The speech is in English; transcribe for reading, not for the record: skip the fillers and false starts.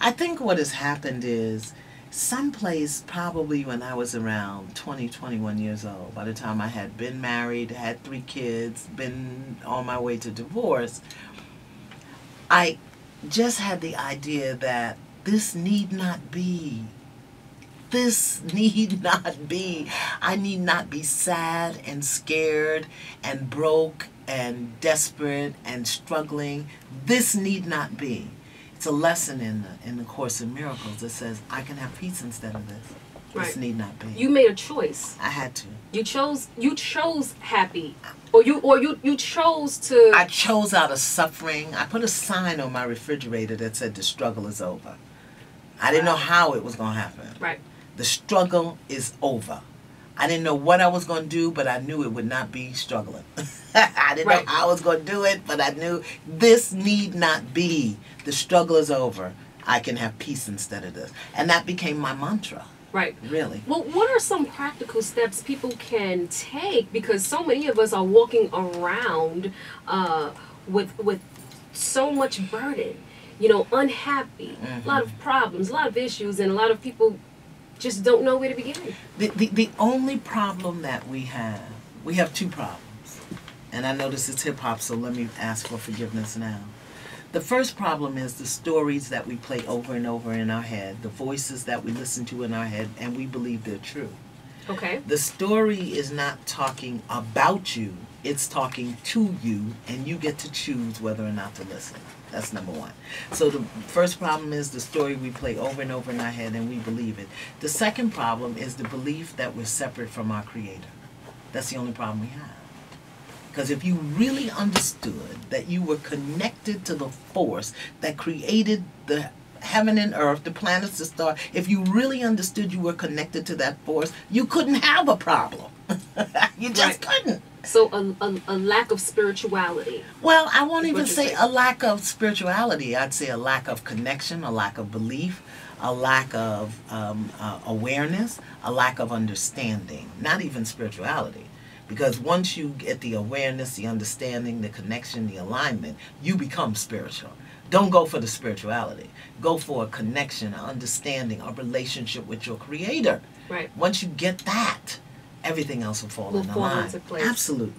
I think what has happened is someplace probably when I was around 20, 21 years old, by the time I had been married, had 3 kids, been on my way to divorce, I just had the idea that this need not be. This need not be. I need not be sad and scared and broke and desperate and struggling. This need not be. It's a lesson in the Course in Miracles that says I can have peace instead of this. Right. This need not be. You made a choice. I had to. You chose happy. Or you chose to. I chose out of suffering. I put a sign on my refrigerator that said the struggle is over. I didn't know how it was going to happen. Right. The struggle is over. I didn't know what I was going to do, but I knew it would not be struggling. I didn't know how I was going to do it, but I knew this need not be. The struggle is over. I can have peace instead of this. And that became my mantra. Right. Really. Well, what are some practical steps people can take? Because so many of us are walking around with so much burden, unhappy, a lot of problems, a lot of issues, and a lot of people just don't know where to begin. The only problem that we have 2 problems. And I notice it's hip-hop, so let me ask for forgiveness now. The first problem is the stories that we play over and over in our head, the voices that we listen to in our head, and we believe they're true. Okay. The story is not talking about you, it's talking to you, and you get to choose whether or not to listen. That's number 1. So the first problem is the story we play over and over in our head and we believe it. The second problem is the belief that we're separate from our Creator. That's the only problem we have. Because if you really understood that you were connected to the force that created the heaven and earth, the planets, the stars, if you really understood you were connected to that force, you couldn't have a problem. You just couldn't. So a lack of spirituality. Well, I won't even say a lack of spirituality. I'd say a lack of connection, a lack of belief, a lack of awareness, a lack of understanding. Not even spirituality. Because once you get the awareness, the understanding, the connection, the alignment, you become spiritual. Don't go for the spirituality. Go for a connection, an understanding, a relationship with your Creator. Right. Once you get that, everything else will fall into line. Into place. Absolutely.